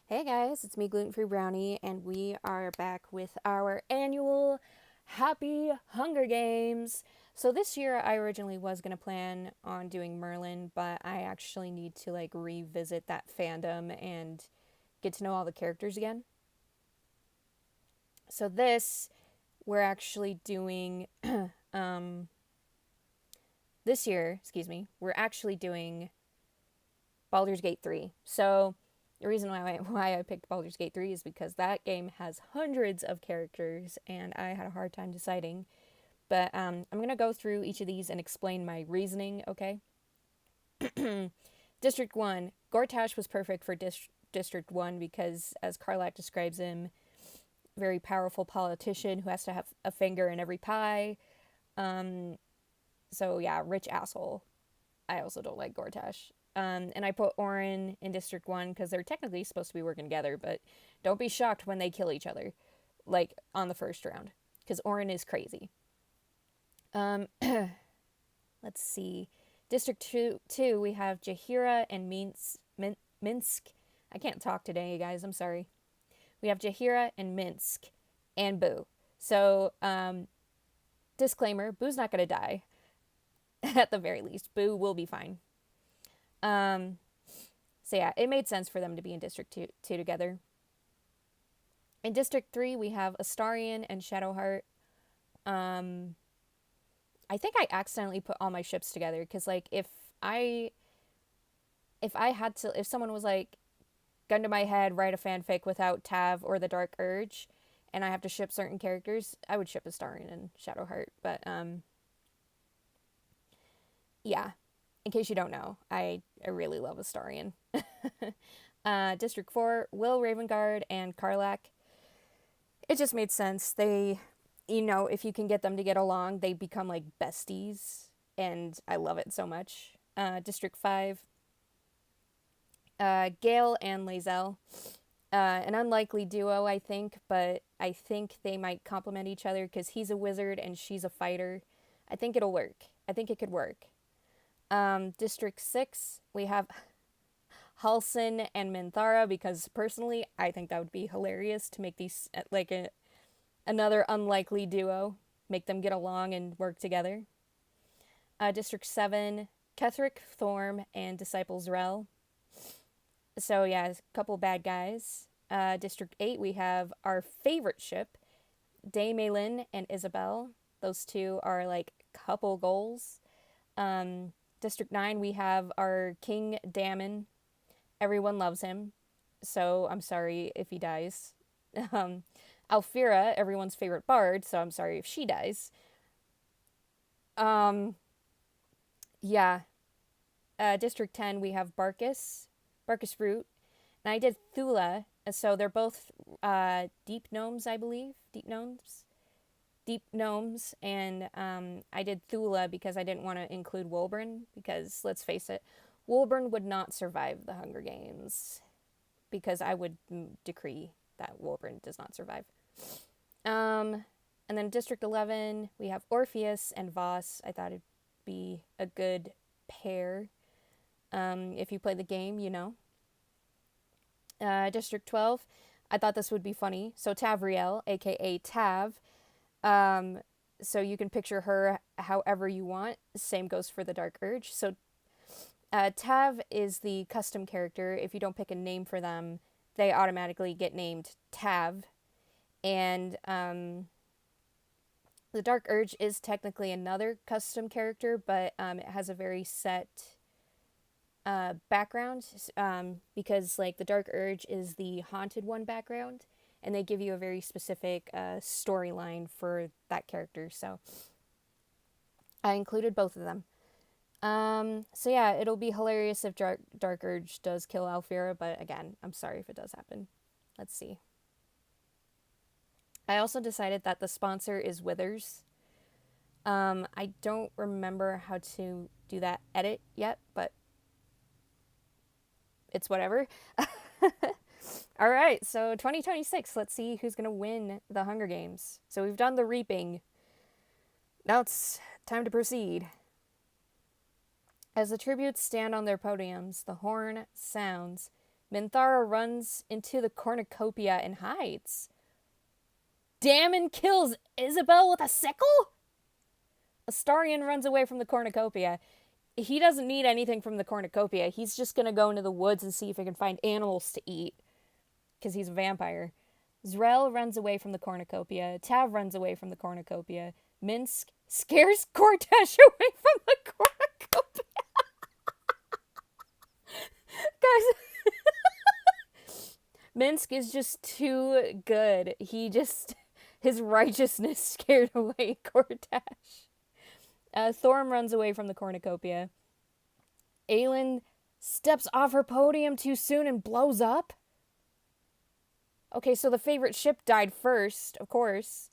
Hey guys, it's me, Gluten-Free Brownie, and we are back with our annual Happy Hunger Games. So this year I originally was going to plan on doing Merlin, but I actually need to revisit that fandom and get to know all the characters again. So this we're actually doing um this year, excuse me, we're actually doing Baldur's Gate 3. So the reason why I picked Baldur's Gate 3 is because that game has hundreds of characters and I had a hard time deciding. But I'm going to go through each of these and explain my reasoning, okay? District 1. Gortash was perfect for District 1 because, as Karlak describes him, very powerful politician who has to have a finger in every pie. So, yeah, rich asshole. I also don't like Gortash. And I put Orin in District 1 because they're technically supposed to be working together, but don't be shocked when they kill each other, like on the first round, because Orin is crazy. Let's see. District 2, we have Jaheira and Minsk. I can't talk today, guys. I'm sorry. We have Jaheira and Minsk and Boo. So, disclaimer, Boo's not going to die. At the very least. Boo will be fine. Um, so yeah, it made sense for them to be in District 2 together. In District 3, we have Astarion and Shadowheart. I think I accidentally put all my ships together because I if someone was like, gun to my head, write a fanfic without Tav or the Dark Urge, and I have to ship certain characters, I would ship Astarion and Shadowheart. But yeah, in case you don't know, I really love Astarion. District 4, Will Ravengard and Karlak. It just made sense. If you can get them to get along, they become like besties, and I love it so much. District 5, Gale and Lae'zel. An unlikely duo, I think, but I think they might complement each other because he's a wizard and she's a fighter. I think it'll work. I think it could work. District 6, we have Halsin and Minthara because personally, I think that would be hilarious to make these another unlikely duo, make them get along and work together. District 7, Ketheric, Thorm, and Disciple Zrel. So yeah, a couple bad guys. District 8, we have our favorite ship, Daemalin and Isabel. Those two are like couple goals. District 9, we have our King Dammon. Everyone loves him, so I'm sorry if he dies. Alfira, everyone's favorite bard, so I'm sorry if she dies. Yeah. District 10, we have Barkus Root, and I did Thula, so they're both deep gnomes, I believe. Deep gnomes, and I did Thula because I didn't want to include Wolbrin, because let's face it, Wolbrin would not survive the Hunger Games, because I would decree that Wolbrin does not survive. And then District 11, we have Orpheus and Voss. I thought it'd be a good pair. If you play the game, you know. District 12, I thought this would be funny. So Tavriel, aka Tav. So you can picture her however you want. Same goes for the Dark Urge. So Tav is the custom character. If you don't pick a name for them, they automatically get named Tav. And the Dark Urge is technically another custom character, but it has a very set background, because like the Dark Urge is the Haunted One background, and they give you a very specific storyline for that character. So I included both of them. So yeah, it'll be hilarious if Dark Urge does kill Alfira, but again, I'm sorry if it does happen. Let's see. I also decided that the sponsor is Withers. I don't remember how to do that edit yet, but it's whatever. All right, so 2026, let's see who's going to win the Hunger Games. So we've done the reaping. Now it's time to proceed. As the tributes stand on their podiums, the horn sounds, Minthara runs into the cornucopia and hides. Damon kills Isabel with a sickle? Astarion runs away from the cornucopia. He doesn't need anything from the cornucopia. He's just going to go into the woods and see if he can find animals to eat. Because he's a vampire. Zrel runs away from the cornucopia. Tav runs away from the cornucopia. Minsk scares Cortesh away from the cornucopia. Guys, Minsk is just too good. His righteousness scared away Cortesh. Thorm runs away from the cornucopia. Aelin steps off her podium too soon and blows up. Okay, so the favorite ship died first, of course.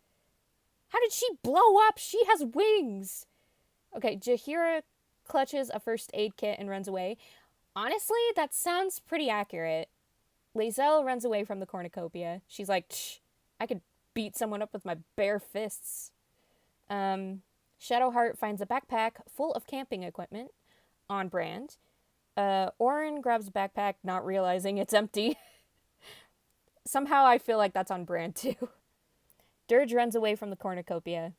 How did she blow up? She has wings. Okay, Jaheira clutches a first aid kit and runs away. Honestly, that sounds pretty accurate. Lae'zel runs away from the cornucopia. She's like, I could beat someone up with my bare fists. Shadowheart finds a backpack full of camping equipment. On brand. Orin grabs a backpack, not realizing it's empty. Somehow I feel like that's on brand too. Dirge runs away from the cornucopia.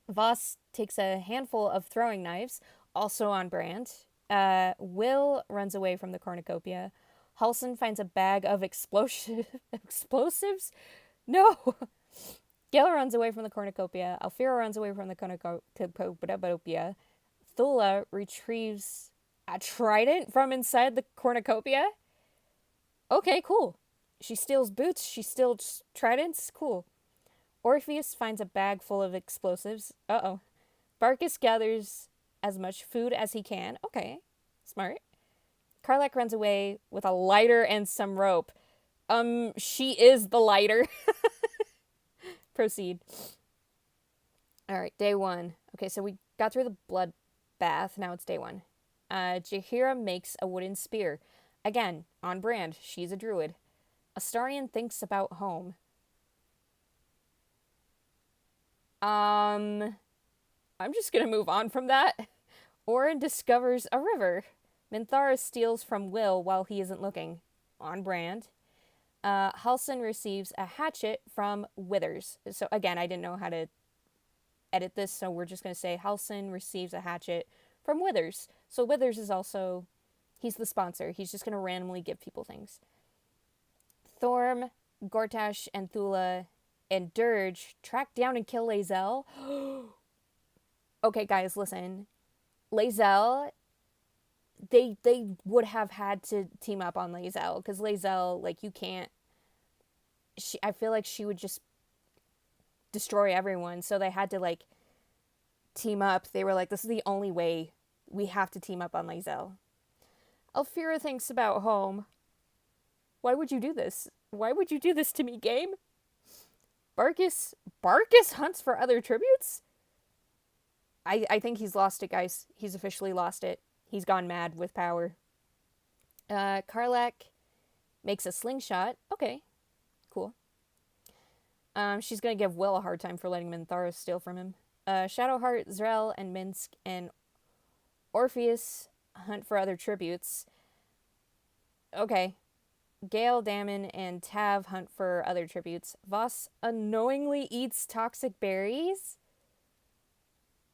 Voss takes a handful of throwing knives, also on brand. Will runs away from the cornucopia. Halsin finds a bag of explosives? No! Gale runs away from the cornucopia. Alfira runs away from the cornucopia. Thula retrieves a trident from inside the cornucopia? Okay, cool. She steals boots. She steals tridents. Cool. Orpheus finds a bag full of explosives. Uh-oh. Barkus gathers as much food as he can. Okay. Smart. Karlach runs away with a lighter and some rope. She is the lighter. Proceed. Alright, day 1. Okay, so we got through the blood bath. Now it's day 1. Jaheira makes a wooden spear. Again, on brand. She's a druid. Astarion thinks about home. I'm just gonna move on from that. Orin discovers a river. Minthara steals from Will while he isn't looking. On brand. Halsin receives a hatchet from Withers. So again, I didn't know how to edit this, so we're just gonna say Halsin receives a hatchet from Withers. So Withers is also, he's the sponsor. He's just gonna randomly give people things. Thorm, Gortash, and Thula, and Dirge track down and kill Lae'zel. Okay, guys, listen. Lae'zel, they would have had to team up on Lae'zel, because Lae'zel, like, you can't... I feel like she would just destroy everyone, so they had to, like, team up. They were like, this is the only way. We have to team up on Lae'zel. Alfira thinks about home. Why would you do this? Why would you do this to me, game? Barkus hunts for other tributes? I think he's lost it, guys. He's officially lost it. He's gone mad with power. Karlach makes a slingshot. Okay, cool. She's gonna give Will a hard time for letting Minthara steal from him. Shadowheart, Zrel, and Minsk, and Orpheus hunt for other tributes. Okay. Gale, Damon, and Tav hunt for other tributes. Voss unknowingly eats toxic berries?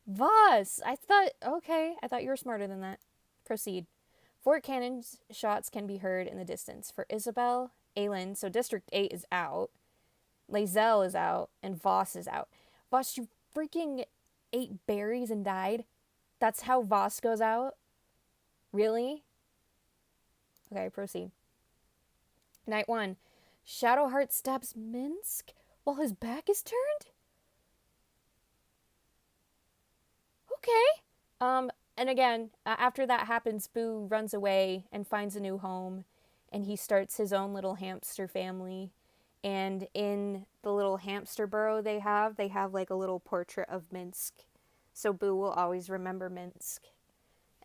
Voss! I thought you were smarter than that. Proceed. 4 cannon shots can be heard in the distance. For Isabel, Aelin, so District 8 is out. Lae'zel is out, and Voss is out. Voss, you freaking ate berries and died? That's how Voss goes out? Really? Okay, proceed. Night 1. Shadowheart stabs Minsk while his back is turned? Okay. And again, after that happens, Boo runs away and finds a new home, and he starts his own little hamster family. And in the little hamster burrow they have like a little portrait of Minsk. So Boo will always remember Minsk.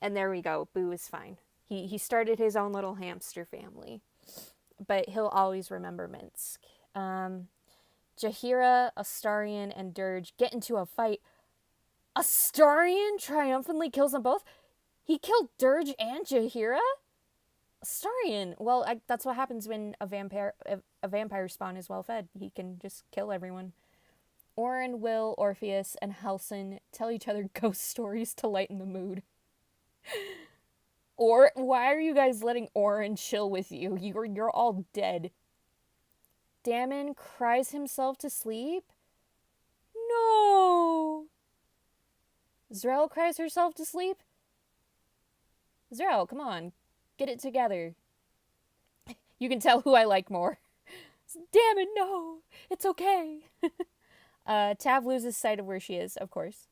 And there we go. Boo is fine. He started his own little hamster family. But he'll always remember Minsk. Jaheira, Astarion, and Dirge get into a fight. Astarion triumphantly kills them both? He killed Dirge and Jaheira? Astarion. Well, that's what happens when a vampire spawn is well fed. He can just kill everyone. Orin, Will, Orpheus, and Halsin tell each other ghost stories to lighten the mood. Or why are you guys letting Orin chill with you? You're all dead. Damon cries himself to sleep? No. Zrel cries herself to sleep? Zrel, come on. Get it together. You can tell who I like more. Damon, no. It's okay. Tav loses sight of where she is, of course.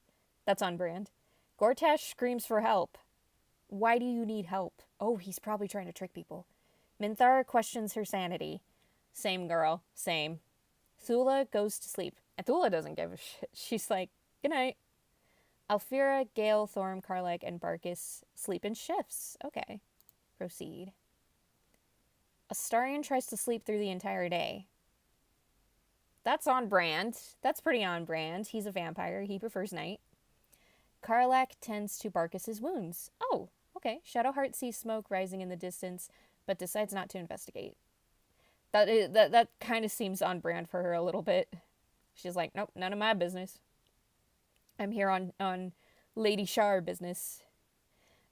That's on brand. Gortash screams for help. Why do you need help? Oh, he's probably trying to trick people. Minthara questions her sanity. Same girl. Same. Thula goes to sleep. And Thula doesn't give a shit. She's like, good night. Alfira, Gale, Thorm, Karlach, and Barkis sleep in shifts. Okay. Proceed. Astarion tries to sleep through the entire day. That's on brand. That's pretty on brand. He's a vampire. He prefers night. Karlach tends to Barkis's wounds. Oh, okay. Shadowheart sees smoke rising in the distance, but decides not to investigate. That kind of seems on brand for her a little bit. She's like, nope, none of my business. I'm here on Lady Shar business.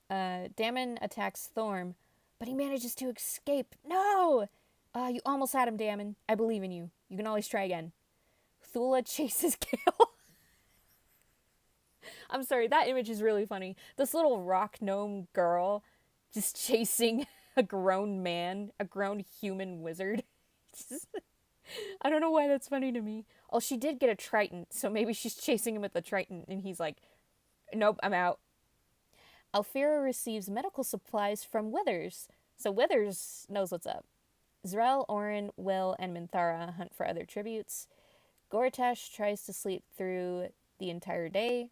Damon attacks Thorm, but he manages to escape. No! You almost had him, Damon. I believe in you. You can always try again. Thula chases Gale. I'm sorry, that image is really funny. This little rock gnome girl just chasing a grown man, a grown human wizard. I don't know why that's funny to me. Oh, she did get a trident, so maybe she's chasing him with the trident, and he's like, nope, I'm out. Alfira receives medical supplies from Withers, so Withers knows what's up. Zrel, Orin, Will, and Minthara hunt for other tributes. Gortash tries to sleep through the entire day.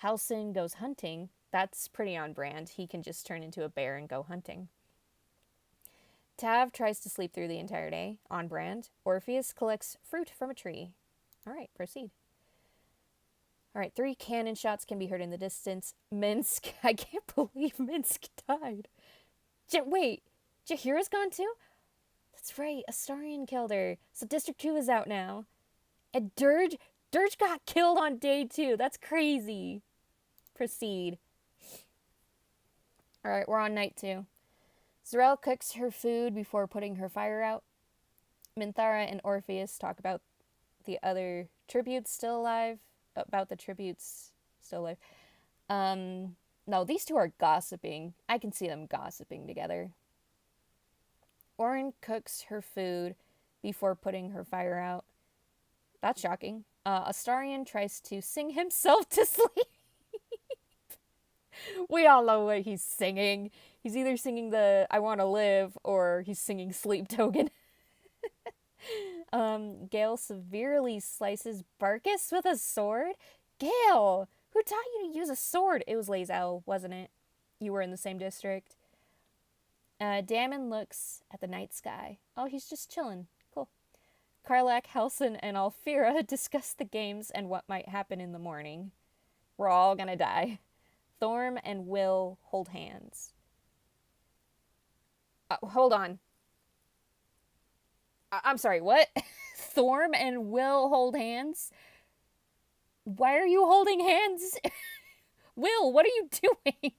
Halsin goes hunting. That's pretty on brand. He can just turn into a bear and go hunting. Tav tries to sleep through the entire day. On brand. Orpheus collects fruit from a tree. All right, proceed. All right, 3 cannon shots can be heard in the distance. Minsk. I can't believe Minsk died. Wait, Jaheira's gone too? That's right, Astarion killed her. So District 2 is out now. And Dirge got killed on day 2. That's crazy. Proceed. All right, we're on night 2. Zrel cooks her food before putting her fire out. Minthara and Orpheus talk about the other tributes still alive. No, these two are gossiping. I can see them gossiping together. Orin cooks her food before putting her fire out. That's shocking. Astarion tries to sing himself to sleep. We all know what he's singing. He's either singing the I Want to Live or he's singing Sleep Token. Gale severely slices Barkis with a sword. Gale, who taught you to use a sword? It was Lae'zel, wasn't it? You were in the same district. Damon looks at the night sky. Oh, he's just chilling. Cool. Karlach, Halsin, and Alfira discuss the games and what might happen in the morning. We're all gonna die. Thorm and Will hold hands. Hold on. I'm sorry, what? Thorm and Will hold hands? Why are you holding hands? Will, what are you doing?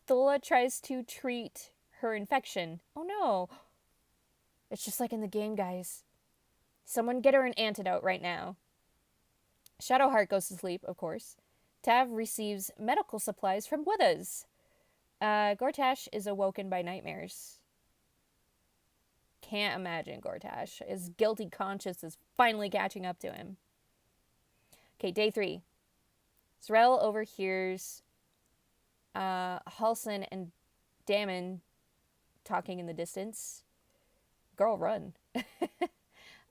Thula tries to treat her infection. Oh no. It's just like in the game, guys. Someone get her an antidote right now. Shadowheart goes to sleep, of course. Tav receives medical supplies from Withers. Gortash is awoken by nightmares. Can't imagine Gortash. His guilty conscience is finally catching up to him. Okay, day 3. Zrel overhears Halsin and Damon talking in the distance. Girl, run.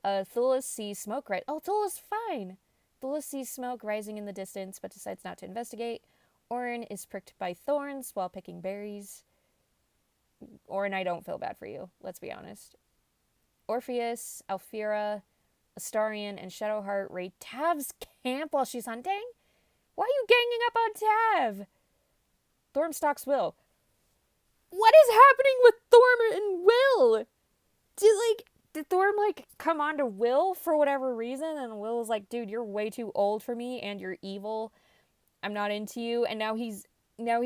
Thula sees smoke Oh, Thula's fine. Thula sees smoke rising in the distance, but decides not to investigate. Orin is pricked by thorns while picking berries. Orin, I don't feel bad for you. Let's be honest. Orpheus, Alfira, Astarion, and Shadowheart raid Tav's camp while she's hunting? Why are you ganging up on Tav? Thorm stalks Will. What is happening with Thorm and Will? Did Thorm like come on to Will for whatever reason, and Will was like, dude, you're way too old for me and you're evil. I'm not into you, and now he's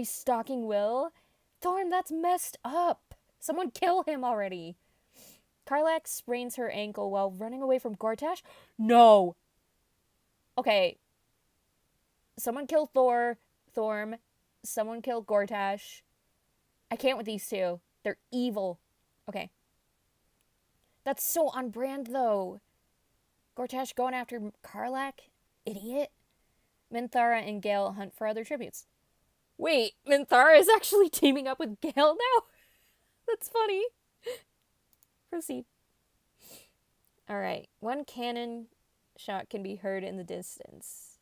stalking Will? Thorm, that's messed up. Someone kill him already. Karlak sprains her ankle while running away from Gortash? No. Okay. Someone kill Thorm. Someone kill Gortash. I can't with these two. They're evil. Okay. That's so on brand, though. Gortash going after Karlak? Idiot. Minthara and Gale hunt for other tributes. Wait, Minthara is actually teaming up with Gale now? That's funny. Proceed. Alright. One cannon shot can be heard in the distance.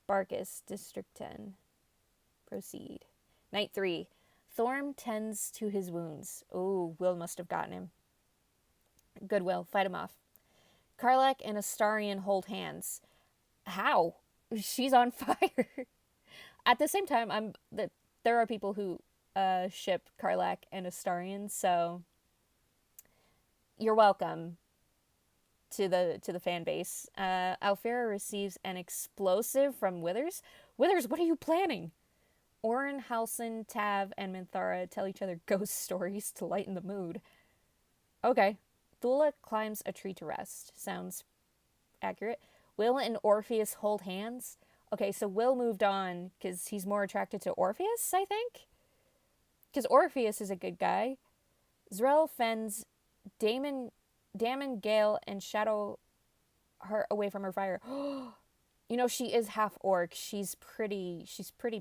Barkus, District 10. Proceed. Night 3. Thorm tends to his wounds. Oh, Will must have gotten him. Good, Will. Fight him off. Karlak and Astarion hold hands. How? She's on fire. At the same time, there are people who ship Karlak and Astarion, so you're welcome to the fan base. Alfira receives an explosive from Withers. Withers, what are you planning? Orin, Halsin, Tav, and Minthara tell each other ghost stories to lighten the mood. Okay. Thula climbs a tree to rest. Sounds accurate. Will and Orpheus hold hands. Okay, so Will moved on because he's more attracted to Orpheus, I think? Because Orpheus is a good guy. Zrel fends Damon, Gale, and Shadow her away from her fire. You know, she is half orc. She's pretty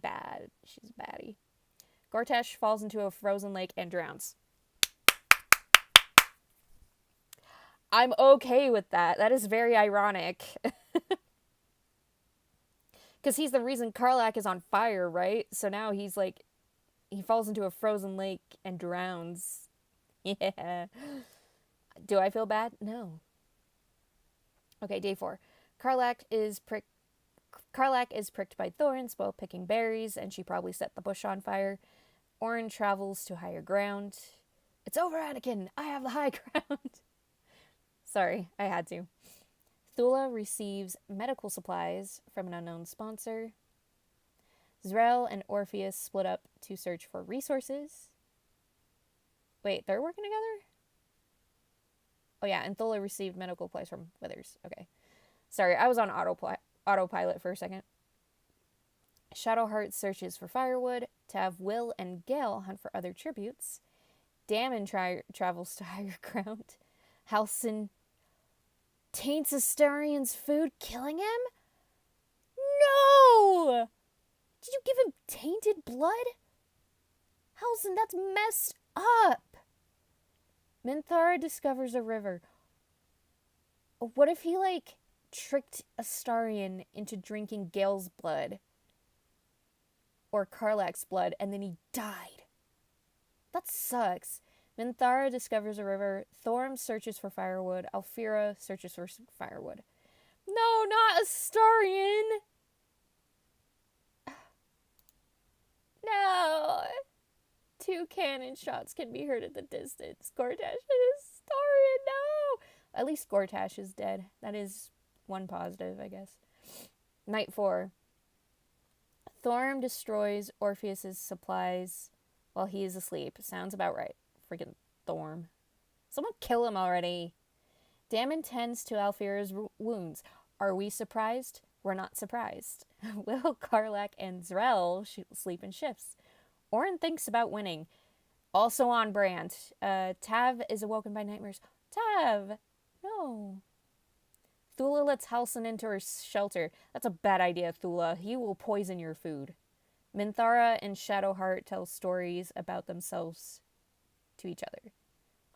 bad. She's a baddie. Gortash falls into a frozen lake and drowns. I'm okay with that. That is very ironic. Because he's the reason Karlak is on fire, right? So now he's like, he falls into a frozen lake and drowns. Yeah. Do I feel bad? No. Okay, day 4. Karlak is pricked by thorns while picking berries, and she probably set the bush on fire. Orin travels to higher ground. It's over, Anakin! I have the high ground! Sorry, I had to. Thula receives medical supplies from an unknown sponsor. Zrel and Orpheus split up to search for resources. Wait, they're working together? Oh yeah, and Thula received medical supplies from Withers. Okay. Sorry, I was on autopilot for a second. Shadowheart searches for firewood. Tav, Will, and Gale hunt for other tributes. Damon travels to higher ground. Halsin taints Astarion's food, killing him? No! Did you give him tainted blood? Halsin, that's messed up. Minthara discovers a river. What if he, tricked Astarion into drinking Gale's blood? Or Karlak's blood, and then he died? That sucks. Minthara discovers a river. Thorm searches for firewood. Alfira searches for firewood. No, not Astarion! No! 2 cannon shots can be heard at the distance. Gortash and Astarion, no! At least Gortash is dead. That is one positive, I guess. Night 4. Thorm destroys Orpheus's supplies while he is asleep. Sounds about right. Freaking Thorm. Someone kill him already. Damon tends to Alfira's wounds. Are we surprised? We're not surprised. Will, Karlak, and Zrel sleep in shifts. Orin thinks about winning. Also on brand. Tav is awoken by nightmares. Tav! No. Thula lets Halsin into her shelter. That's a bad idea, Thula. He will poison your food. Minthara and Shadowheart tell stories about themselves to each other.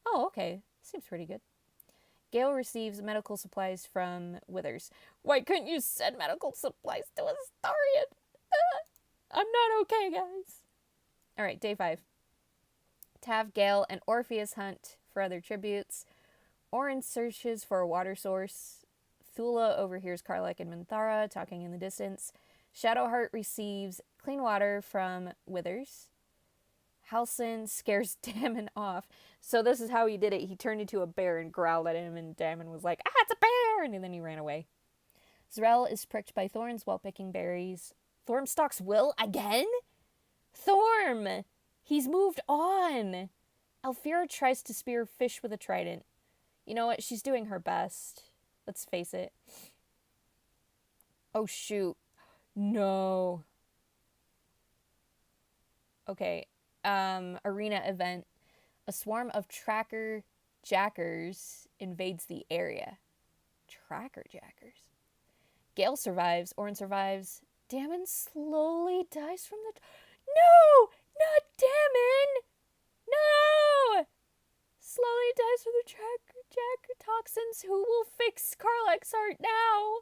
Oh, okay. Seems pretty good. Gale receives medical supplies from Withers. Why couldn't you send medical supplies to Astarion? I'm not okay, guys. Alright, day 5. Tav, Gale, and Orpheus hunt for other tributes. Orin searches for a water source. Thula overhears Karlak and Minthara talking in the distance. Shadowheart receives clean water from Withers. Halsin scares Damon off. So this is how he did it. He turned into a bear and growled at him, and Damon was like, ah, it's a bear! And then he ran away. Zrel is pricked by thorns while picking berries. Thorm stalks Will again? Thorm! He's moved on! Alfira tries to spear fish with a trident. You know what? She's doing her best. Let's face it. Oh, shoot. No. Okay. Arena event. A swarm of tracker jackers invades the area. Tracker jackers. Gale survives. Orin survives. Damon slowly dies from the... No! Not Damon! No! Slowly dies from the tracker jacker toxins. Who will fix Karlach's heart now?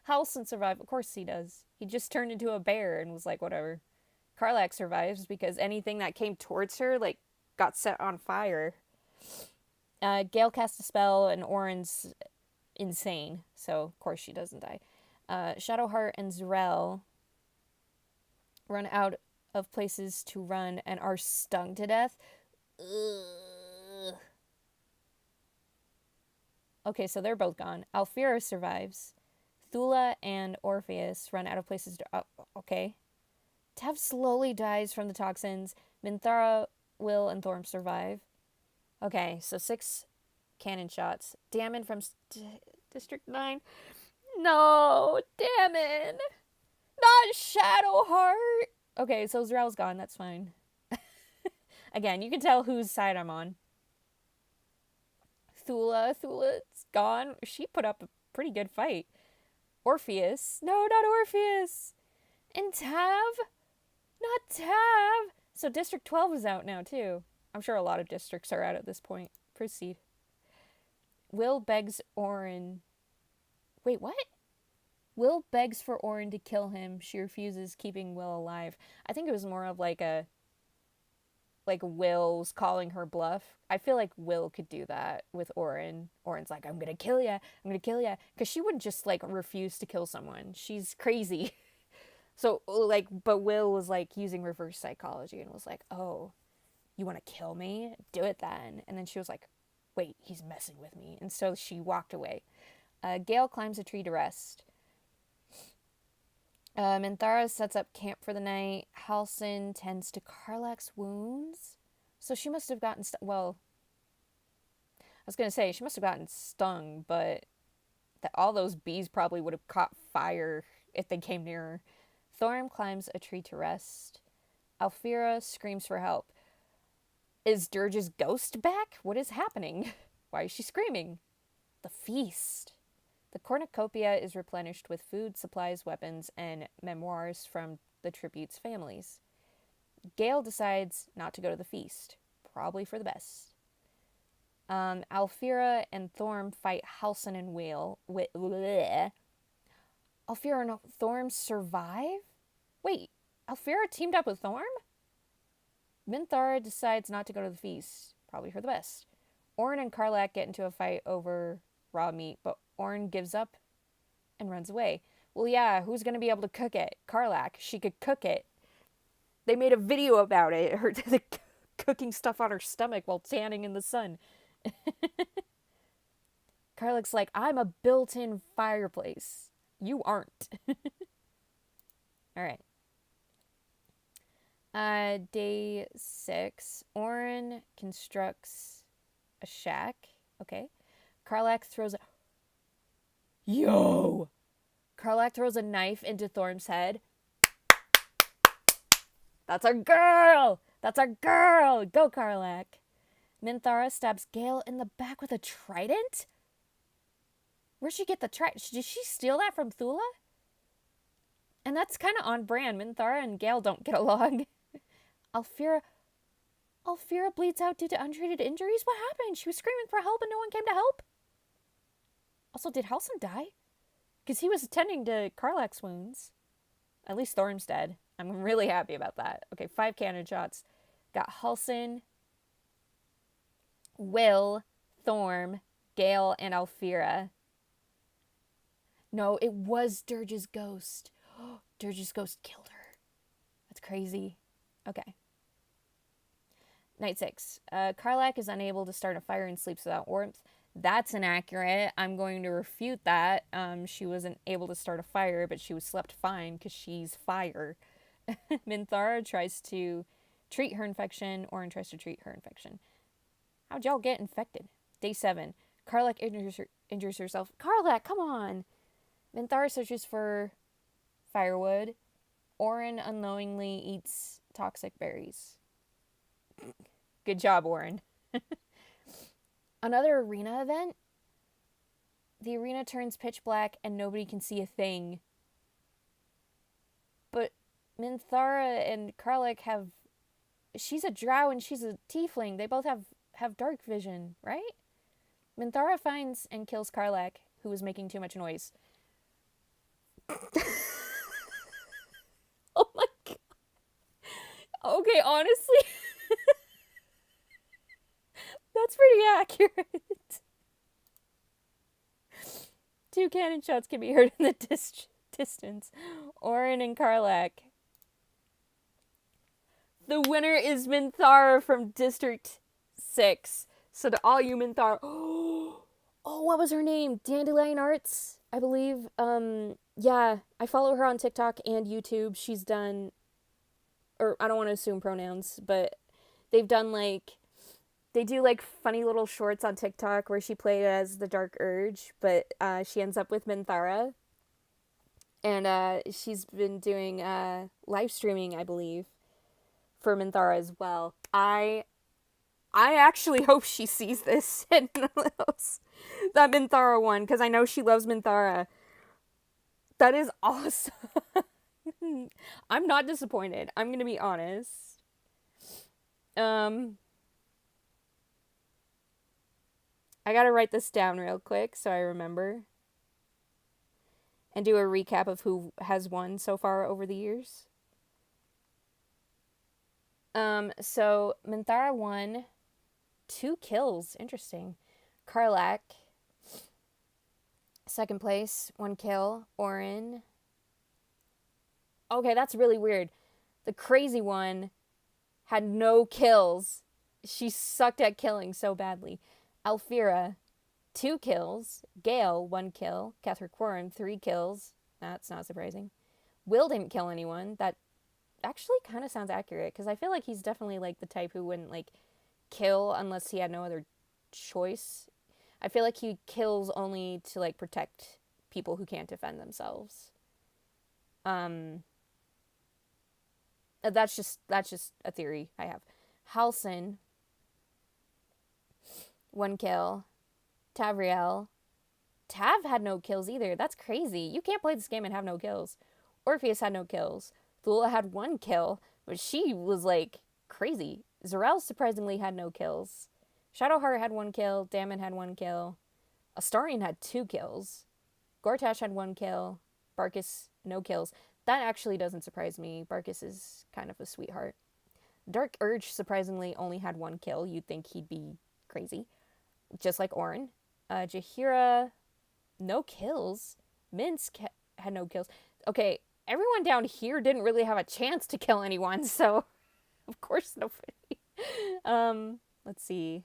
Halsin survived. Of course he does. He just turned into a bear and was like, whatever. Karlach survives because anything that came towards her, like, got set on fire. Gale cast a spell and Orin's insane. So, of course, she doesn't die. Shadowheart and Zrel run out of places to run and are stung to death. Ugh. Okay, so they're both gone. Alfira survives. Thula and Orpheus run out of places to... okay. Tav slowly dies from the toxins. Minthara, Will, and Thorm survive. Okay, so 6 cannon shots. Damon from District 9. No! Damon! Not Shadowheart! Okay, so Zrel's gone. That's fine. Again, you can tell whose side I'm on. Thula's gone. She put up a pretty good fight. Orpheus. No, not Orpheus! And Tav? Not Tav! So District 12 is out now, too. I'm sure a lot of districts are out at this point. Proceed. Will begs Orin... Wait, what? Will begs for Orin to kill him. She refuses, keeping Will alive. I think it was more of like a... like Will's calling her bluff. I feel like Will could do that with Orin. Orin's like, I'm gonna kill ya. I'm gonna kill ya. Because she wouldn't just, like, refuse to kill someone. She's crazy. So, like, but Will was, like, using reverse psychology and was like, oh, you want to kill me? Do it then. And then she was like, wait, he's messing with me. And so she walked away. Gale climbs a tree to rest. Minthara sets up camp for the night. Halsin tends to Karlach's wounds. So she must have gotten... well, I was going to say, she must have gotten stung, but all those bees probably would have caught fire if they came near her. Thorm climbs a tree to rest. Alfira screams for help. Is Dirge's ghost back? What is happening? Why is she screaming? The feast. The cornucopia is replenished with food, supplies, weapons, and memoirs from the tribute's families. Gale decides not to go to the feast. Probably for the best. Alfira and Thorm fight Halsin and Will. Alfira and Thorm survive? Wait, Alfira teamed up with Thorm? Minthara decides not to go to the feast. Probably for the best. Orin and Karlach get into a fight over raw meat, but Orin gives up and runs away. Well, yeah, who's going to be able to cook it? Karlach. She could cook it. They made a video about it. Her cooking stuff on her stomach while tanning in the sun. Karlach's like, I'm a built-in fireplace. You aren't. All right. Day 6. Orin constructs a shack. Okay. Karlach throws a... Yo! Karlach throws a knife into Thorm's head. That's our girl! That's our girl! Go, Karlach! Minthara stabs Gale in the back with a trident? Where'd she get the trident? Did she steal that from Thula? And that's kind of on brand. Minthara and Gale don't get along. Alfira bleeds out due to untreated injuries? What happened? She was screaming for help and no one came to help? Also, did Halsin die? Because he was attending to Karlach's wounds. At least Thorm's dead. I'm really happy about that. Okay, 5 cannon shots. Got Halsin, Will, Thorm, Gale, and Alfira. No, it was Dirge's ghost. Dirge's ghost killed her. That's crazy. Okay. Night 6. Karlak is unable to start a fire and sleeps without warmth. That's inaccurate. I'm going to refute that. She wasn't able to start a fire, but she was slept fine because she's fire. Minthara tries to treat her infection. Orin tries to treat her infection. How'd y'all get infected? Day 7. Karlak injures herself. Karlak, come on! Minthara searches for firewood. Orin unknowingly eats toxic berries. Good job, Orin. Another arena event? The arena turns pitch black and nobody can see a thing. But Minthara and Karlak have... She's a drow and she's a tiefling. They both have dark vision, right? Minthara finds and kills Karlak, who was making too much noise. Oh my god. Okay, honestly... That's pretty accurate. 2 cannon shots can be heard in the distance. Orin and Karlak. The winner is Minthara from District 6. So to all you Minthara... Oh, what was her name? Dandelion Arts, I believe. Yeah, I follow her on TikTok and YouTube. She's done... Or, I don't want to assume pronouns, but they've done, like... They do, like, funny little shorts on TikTok where she played as the Dark Urge, but she ends up with Minthara. And she's been doing live streaming, I believe, for Minthara as well. I actually hope she sees this and knows that Minthara won, because I know she loves Minthara. That is awesome. I'm not disappointed. I'm going to be honest. I gotta write this down real quick so I remember. And do a recap of who has won so far over the years. So Minthara won 2 kills. Interesting. Karlak, second place, 1 kill. Orin. Okay, that's really weird. The crazy one had no kills. She sucked at killing so badly. Alfira, 2 kills. Gale, 1 kill. Catherick 3 kills. That's not surprising. Will didn't kill anyone. That actually kind of sounds accurate, because I feel like he's definitely, like, the type who wouldn't, like, kill unless he had no other choice. I feel like he kills only to, like, protect people who can't defend themselves. That's just a theory I have. Halsin, 1 kill. Tavriel. Tav had no kills either. That's crazy. You can't play this game and have no kills. Orpheus had no kills. Thula had 1 kill, but she was, like, crazy. Zarel surprisingly had no kills. Shadowheart had 1 kill. Damon had 1 kill. Astarion had 2 kills. Gortash had 1 kill. Barkus, no kills. That actually doesn't surprise me. Barkus is kind of a sweetheart. Dark Urge surprisingly only had 1 kill. You'd think he'd be crazy. Just like Orin. Jaheira, no kills. Minsk had no kills. Okay, everyone down here didn't really have a chance to kill anyone, so of course nobody. Let's see.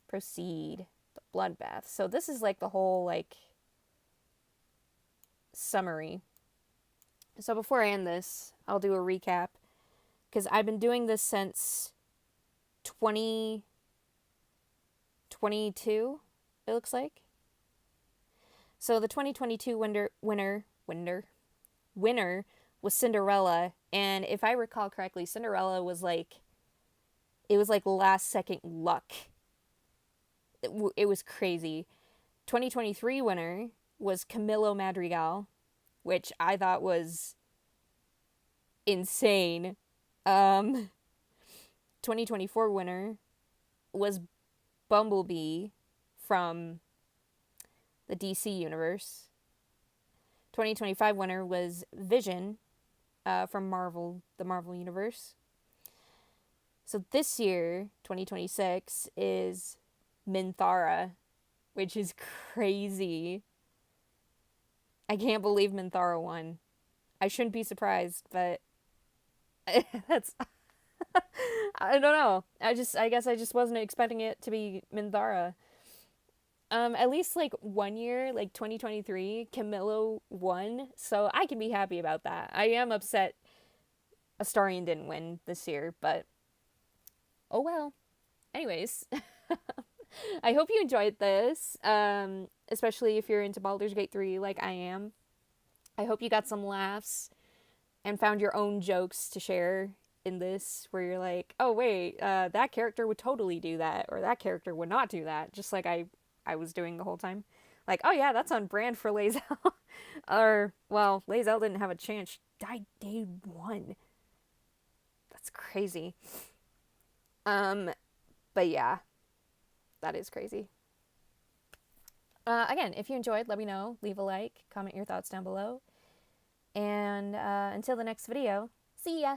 Proceed. The bloodbath. So this is like the whole, like, summary. So before I end this, I'll do a recap, because I've been doing this since 2022, it looks like. So the 2022 winner was Cinderella, and if I recall correctly, Cinderella was like, it was like last second luck. It was crazy. 2023 winner was Camilo Madrigal, which I thought was insane. 2024 winner was Bumblebee from the DC universe. 2025 winner was Vision from the Marvel universe. So this year, 2026, is Minthara, which is crazy. I can't believe Minthara won. I shouldn't be surprised, but that's I don't know. I guess I just wasn't expecting it to be Minthara. At least like 1 year, like 2023, Camillo won, so I can be happy about that. I am upset Astarion didn't win this year, but oh well. Anyways, I hope you enjoyed this, especially if you're into Baldur's Gate 3 like I am. I hope you got some laughs and found your own jokes to share in this, where you're like, oh wait, that character would totally do that, or that character would not do that, just like I was doing the whole time. Like, oh yeah, that's on brand for Lae'zel. Or, well, Lae'zel didn't have a chance. She died day one. That's crazy. But yeah, that is crazy. Again, if you enjoyed, let me know. Leave a like, comment your thoughts down below. And until the next video, see ya!